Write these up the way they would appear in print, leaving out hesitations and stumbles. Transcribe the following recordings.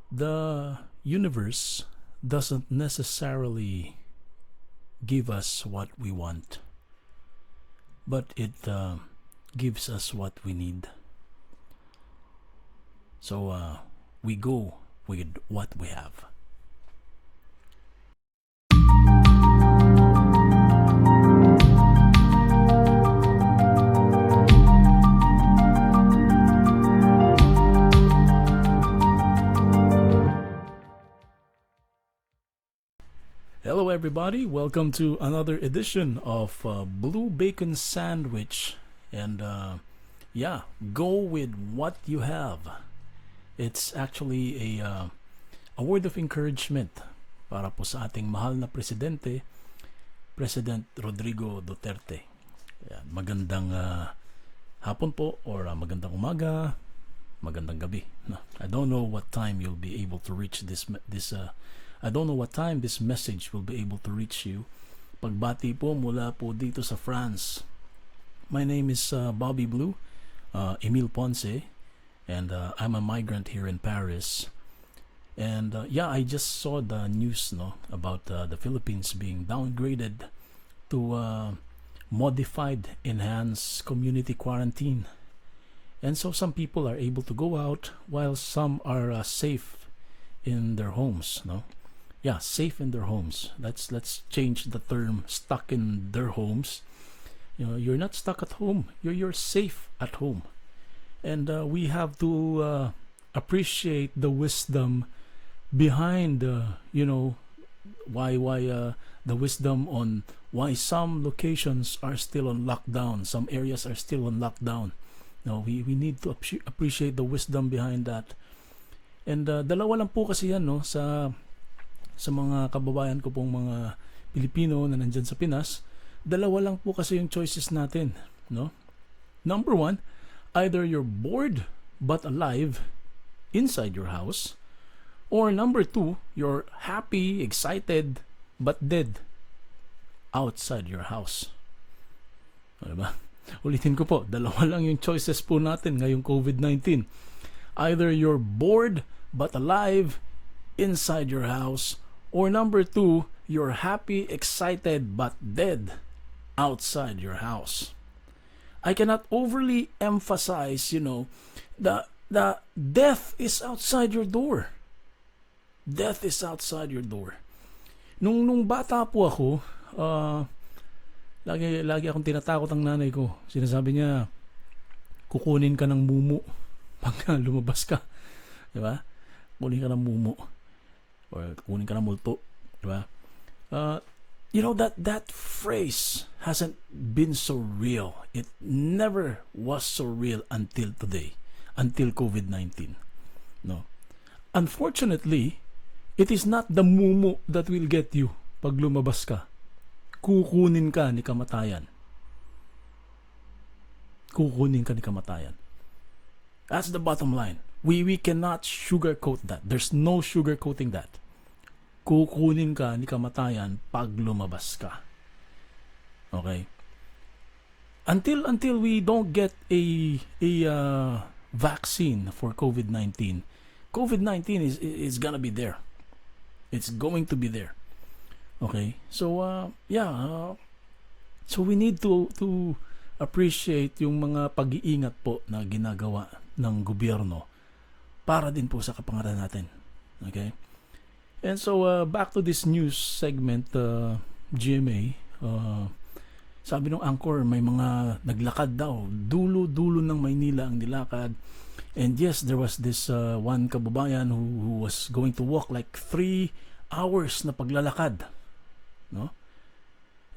The universe doesn't necessarily give us what we want, but it gives us what we need. So we go with what we have. Hello everybody, welcome to another edition of Blue Bacon Sandwich. And go with what you have. It's actually a word of encouragement para po sa ating mahal na presidente, President Rodrigo Duterte. Yan, magandang hapon po or magandang umaga, magandang gabi. No, I don't know what time you'll be able to reach this I don't know what time this message will be able to reach you. Pagbati po mula po dito sa France. My name is Bobby Blue, Emile Ponce, and I'm a migrant here in Paris. And I just saw the news about the Philippines being downgraded to modified enhanced community quarantine. And so some people are able to go out while some are safe in their homes, safe in their homes. Let's change the term stuck in their homes. You're not stuck at home. You're safe at home. And we have to appreciate the wisdom behind why the wisdom on why some locations are still on lockdown, some areas are still on lockdown. We need to appreciate the wisdom behind that. And dalawa lang po kasi yan sa mga kababayan ko pong mga Pilipino na nandyan sa Pinas. Dalawa lang po kasi yung choices natin, Number one, either you're bored but alive inside your house, or number two, you're happy, excited but dead outside your house. Diba? Ulitin ko po, dalawa lang yung choices po natin ngayong COVID-19. Either you're bored but alive inside your house, or number two, you're happy, excited but dead outside your house. I cannot overly emphasize, the death is outside your door. Death is outside your door. Nung bata po ako, lagi akong tinatakot ang nanay ko. Sinasabi niya, kukunin ka ng mumu pag lumabas ka. Diba? Kunin ka ng mumu. Or kunin ka ng multo. Diba? That phrase hasn't been so real. It never was so real until today. Until COVID-19. No. Unfortunately, it is not the mumu that will get you pag lumabas ka. Kukunin ka ni kamatayan. Kukunin ka ni kamatayan. That's the bottom line. We cannot sugarcoat that. There's no sugarcoating that. Kukunin ka ni kamatayan pag lumabas ka. Okay? Until we don't get a vaccine for COVID-19, COVID-19 is gonna be there. It's going to be there. Okay? So so we need to appreciate yung mga pag-iingat po na ginagawa ng gobyerno para din po sa kapanganalan natin. Okay? And so back to this news segment, GMA, sabi ng anchor, may mga naglakad daw, dulo-dulo ng Maynila ang nilakad. And yes, there was this one kababayan who was going to walk like 3 hours na paglalakad. No?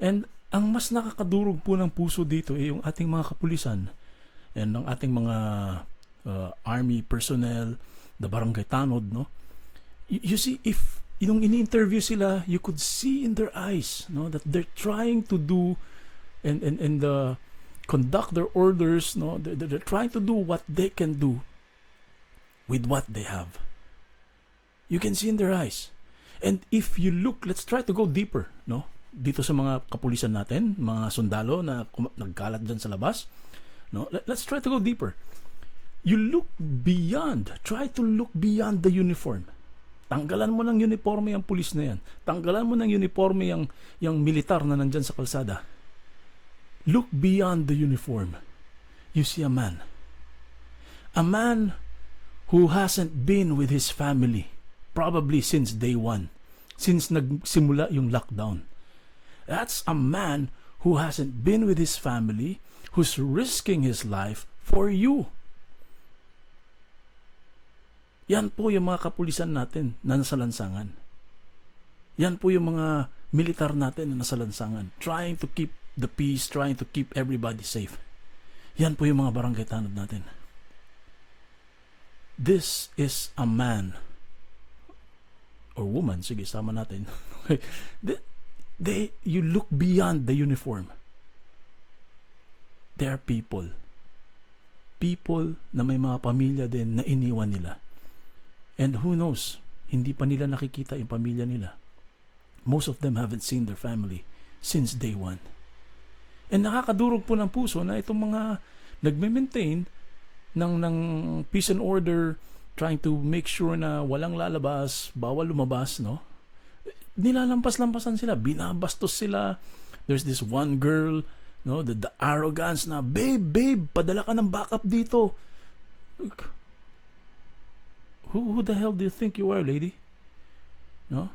And ang mas nakakadurog po ng puso dito ay yung ating mga kapulisan and ang ating mga army personnel, the barangay tanod, You see, if yung ini-interview sila, you could see in their eyes, that they're trying to do and conduct their orders, they're trying to do what they can do with what they have. You can see in their eyes. And if you look, let's try to go deeper, dito sa mga kapulisan natin, mga sundalo na nagkalat dyan sa labas. Let's try to go deeper. You look beyond, try to look beyond the uniform. Tanggalan mo ng uniforme yung pulis na yan. Tanggalan mo ng uniforme yung militar na nandyan sa kalsada. Look beyond the uniform. You see a man. A man who hasn't been with his family probably since day one. Since nagsimula yung lockdown. That's a man who hasn't been with his family, who's risking his life for you. Yan po yung mga kapulisan natin na nasa lansangan. Yan po yung mga militar natin na nasa lansangan. Trying to keep the peace, trying to keep everybody safe. Yan po yung mga barangay tanod natin. This is a man or woman, sige, sama natin. You look beyond the uniform. They are people. People na may mga pamilya din na iniwan nila. And who knows, hindi pa nila nakikita yung pamilya nila. Most of them haven't seen their family since day one. And nakakadurog po ng puso na itong mga nagme-maintain ng peace and order, trying to make sure na walang lalabas, bawal lumabas, no? Nilalampas-lampasan sila, binabastos sila. There's this one girl, no, the arrogance na, babe, padala ka ng backup dito. Who the hell do you think you are, lady? No?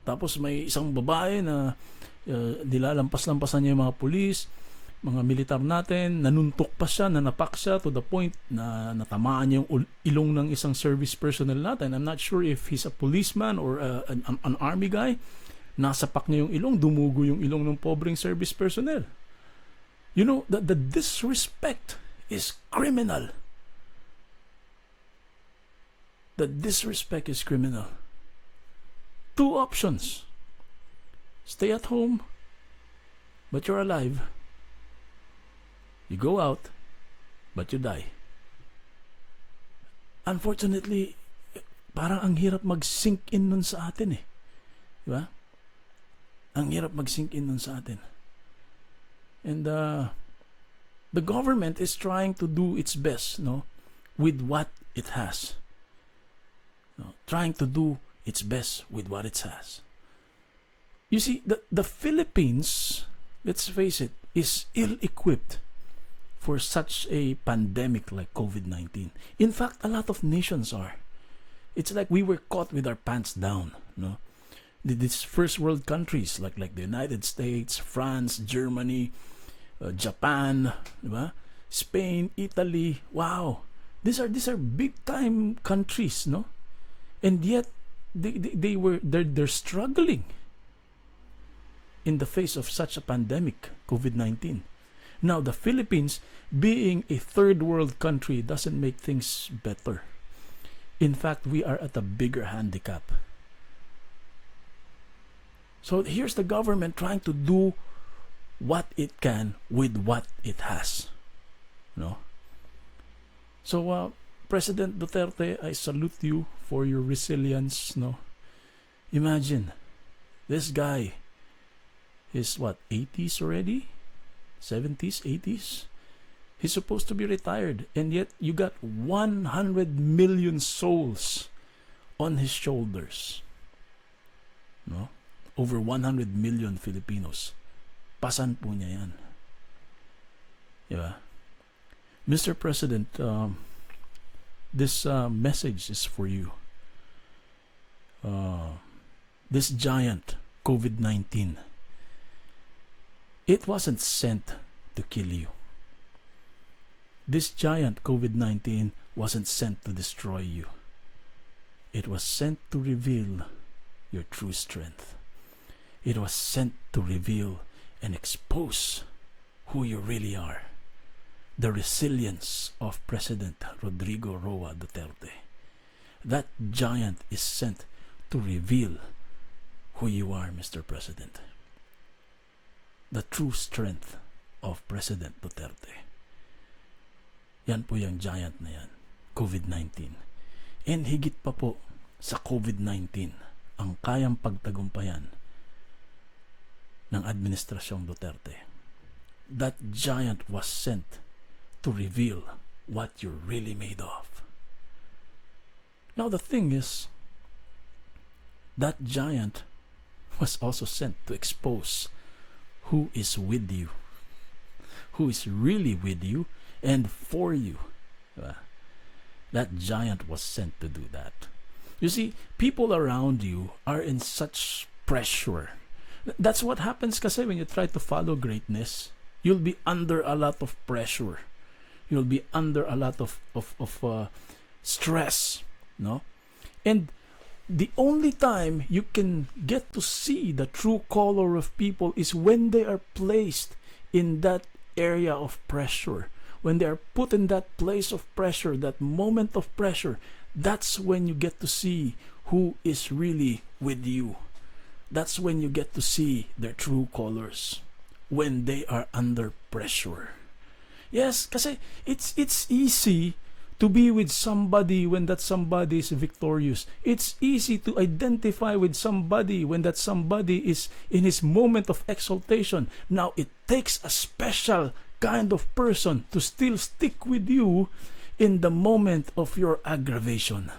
Tapos may isang babae na nilalampas-lampasan niya yung mga pulis, mga militar natin, nanuntok pa siya, nanapak siya to the point na natamaan niya yung ilong ng isang service personnel natin. I'm not sure if he's a policeman or an army guy. Nasapak niya yung ilong, dumugo yung ilong ng pobreng service personnel. You know, the disrespect is criminal. The disrespect is criminal. Two options. Stay at home, but you're alive. You go out, but you die. Unfortunately, parang ang hirap mag-sink in nun sa atin eh. Diba? Ang hirap mag-sink in nun sa atin. And the government is trying to do its best, no, with what it has. No, trying to do its best with what it has. You see, the Philippines, let's face it, is ill-equipped for such a pandemic like COVID-19. In fact, a lot of nations are. It's like we were caught with our pants down, no? These first world countries like the United States, France, Germany, Japan, diba? Spain, Italy. Wow. These are big time countries, no? And yet they're struggling in the face of such a pandemic, COVID-19. Now, the Philippines, being a third world country, doesn't make things better. In fact, we are at a bigger handicap. So here's the government trying to do what it can with what it has. No? So, President Duterte, I salute you for your resilience. No? Imagine, this guy is what, 80s already? 70s, 80s? He's supposed to be retired, and yet you got 100 million souls on his shoulders. No? Over 100 million Filipinos. Pasan po niya yan. Diba? Mr. President, this message is for you. This giant, COVID-19, it wasn't sent to kill you. This giant COVID-19 wasn't sent to destroy you. It was sent to reveal your true strength. It was sent to reveal and expose who you really are. The resilience of President Rodrigo Roa Duterte. That giant is sent to reveal who you are, Mr. President. The true strength of President Duterte. Yan po yung giant na yan, COVID-19. And higit pa po sa COVID-19 ang kayang pagtagumpayan ng Administrasyong Duterte. That giant was sent to reveal what you're really made of. Now the thing is, that giant was also sent to expose who is with you, who is really with you and for you. That giant was sent to do that. You see, people around you are in such pressure. That's what happens kasi when you try to follow greatness. You'll be under a lot of pressure. You'll be under a lot of stress, no? And the only time you can get to see the true color of people is when they are placed in that area of pressure. When they are put in that place of pressure, that moment of pressure, that's when you get to see who is really with you. That's when you get to see their true colors. When they are under pressure. Yes, kasi it's easy to be with somebody when that somebody is victorious. It's easy to identify with somebody when that somebody is in his moment of exaltation. Now, it takes a special kind of person to still stick with you in the moment of your aggravation.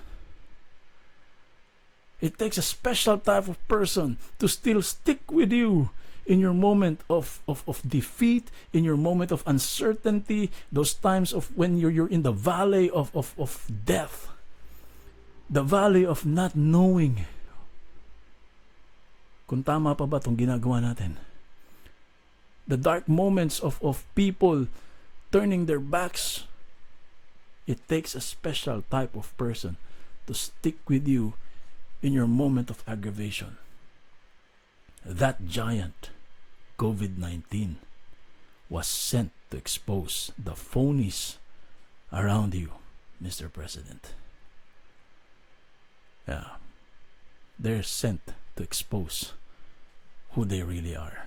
It takes a special type of person to still stick with you in your moment of defeat, in your moment of uncertainty, those times of when you're in the valley of death, the valley of not knowing kung tama pa ba itong ginagawa natin. The dark moments of people turning their backs. It takes a special type of person to stick with you in your moment of aggravation. That giant, COVID-19, was sent to expose the phonies around you, Mr. President. Yeah. They're sent to expose who they really are.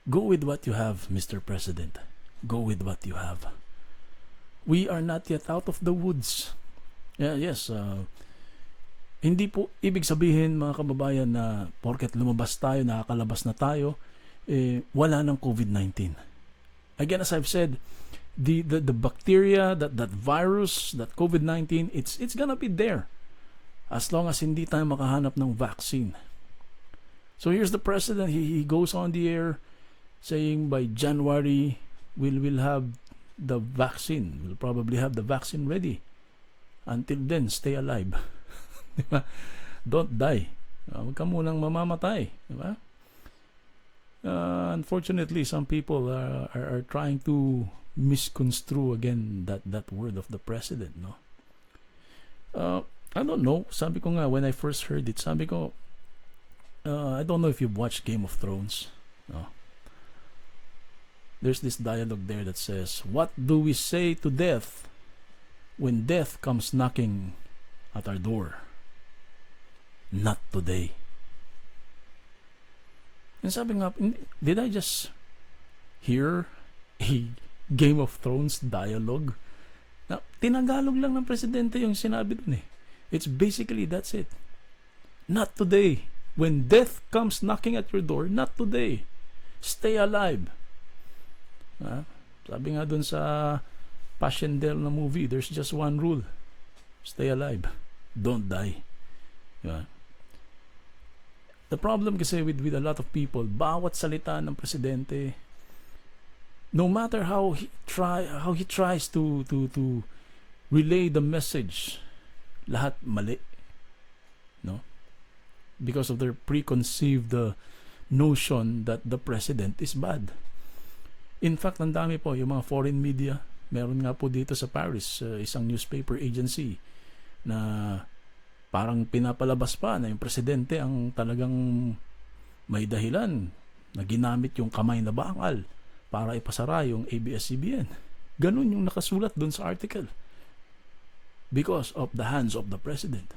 Go with what you have, Mr. President. Go with what you have. We are not yet out of the woods. Yeah, yes, hindi po ibig sabihin, mga kababayan, na porket lumabas tayo, nakakalabas na tayo, wala ng COVID-19. Again, as I've said, the bacteria, that virus, that COVID-19, it's gonna be there as long as hindi tayo makahanap ng vaccine. So here's the president. He goes on the air saying by January we'll have the vaccine. We'll probably have the vaccine ready. Until then, stay alive. Diba? Don't die. Huwag ka munang mamamatay. Diba? Unfortunately, some people are trying to misconstrue again that word of the president. No. I don't know. Sabi ko nga, when I first heard it, sabi ko, I don't know if you've watched Game of Thrones. No. There's this dialogue there that says, "What do we say to death when death comes knocking at our door? Not today." And sabi nga, did I just hear a Game of Thrones dialogue? Na tinagalog lang ng presidente yung sinabi dun eh. It's basically, that's it. Not today. When death comes knocking at your door, not today. Stay alive. Sabi nga dun sa Passchendaele na movie, there's just one rule. Stay alive. Don't die. Yeah. The problem kasi with a lot of people, bawat salita ng presidente, no matter how he tries to relay the message, lahat mali. No? Because of their preconceived notion that the president is bad. In fact, ang dami po yung mga foreign media. Meron nga po dito sa Paris, isang newspaper agency na parang pinapalabas pa na yung presidente ang talagang may dahilan na ginamit yung kamay na bakal para ipasara yung ABS-CBN. Ganun yung nakasulat dun sa article. Because of the hands of the president.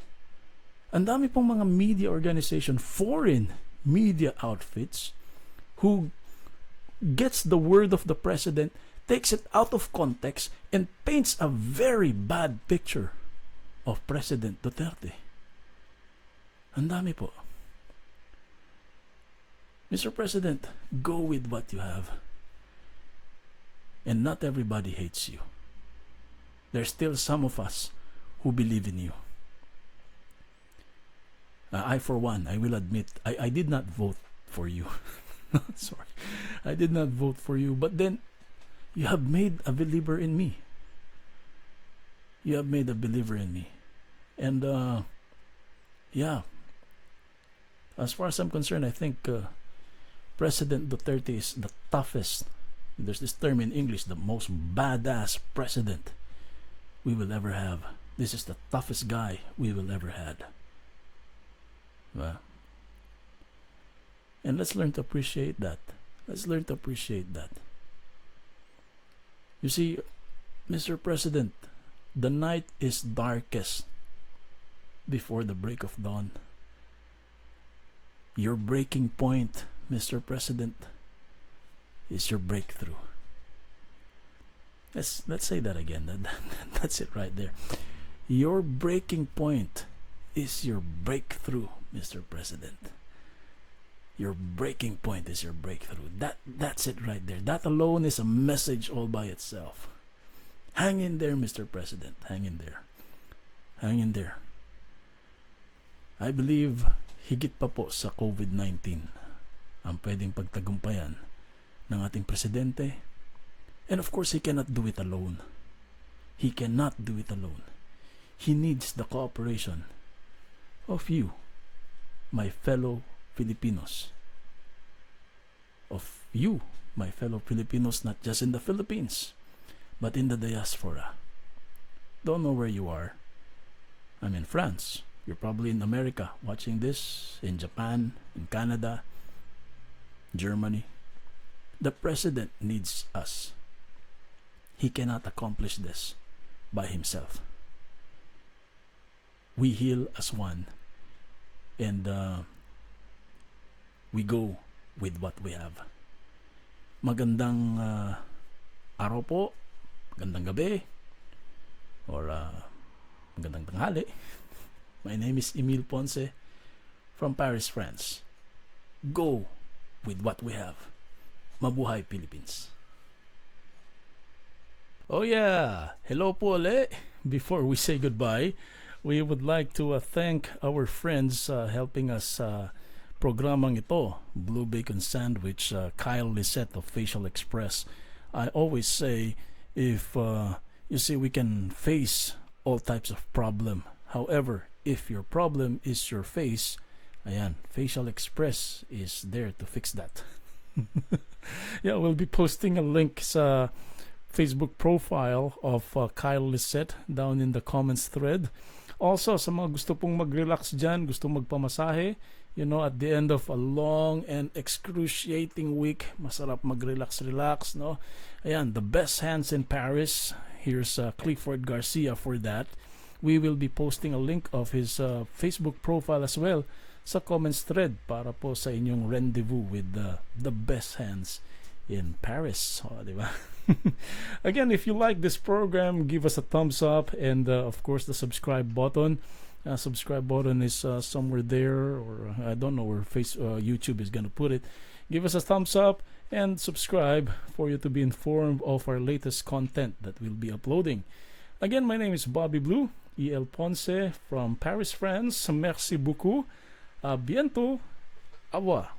Ang dami pong mga media organization, foreign media outfits, who gets the word of the president, takes it out of context, and paints a very bad picture of President Duterte. Ang dami po. Mr. President, go with what you have. And not everybody hates you. There's still some of us who believe in you. I for one, I will admit, I did not vote for you. Sorry, I did not vote for you. But then, you have made a believer in me. You have made a believer in me, and yeah. As far as I'm concerned, I think President Duterte is the toughest. There's this term in English, the most badass president we will ever have. This is the toughest guy we will ever had. Well, and let's learn to appreciate that. Let's learn to appreciate that. You see, Mr. President, the night is darkest before the break of dawn. Your breaking point, Mr. President, is your breakthrough. Let's say that again. That's it right there. Your breaking point is your breakthrough, Mr. President. Your breaking point is your breakthrough. That's it right there. That alone is a message all by itself. Hang in there, Mr. President. Hang in there. Hang in there. I believe higit pa po sa COVID-19 ang pwedeng pagtagumpayan ng ating presidente. And of course, he cannot do it alone. He cannot do it alone. He needs the cooperation of you, my fellow Filipinos. Of you, my fellow Filipinos, not just in the Philippines, but in the diaspora. Don't know where you are. I'm in France. You're probably in America watching this, in Japan, in Canada, Germany. The president needs us. He cannot accomplish this by himself. We heal as one, and we go with what we have. Magandang araw po, magandang gabi, or magandang tanghali. My name is Emil Ponce from Paris, France. Go with what we have. Mabuhay Philippines. Oh yeah, hello po ulit. Before we say goodbye, we would like to thank our friends helping us programang ito, Blue Bacon Sandwich, Kyle Lyzeth of Facial Express. I always say, if you see, we can face all types of problem. However, if your problem is your face, ayan, Facial Express is there to fix that. Yeah, we'll be posting a link sa Facebook profile of Kyle Lyzeth down in the comments thread. Also, sa mga gusto pong mag-relax dyan, gusto magpamasahe, you know, at the end of a long and excruciating week, masarap mag-relax, no? Ayan, the best hands in Paris. Here's Clifford Garcia for that. We will be posting a link of his Facebook profile as well sa comments thread para po sa inyong rendezvous with the best hands in Paris. Oh, diba? Again, if you like this program, give us a thumbs up, and of course the subscribe button. Subscribe button is somewhere there, or I don't know where YouTube is gonna put it. Give us a thumbs up and subscribe for you to be informed of our latest content that we'll be uploading. Again, my name is Bobby Blue, E.L. Ponce from Paris, France. Merci beaucoup. À bientôt. Au revoir.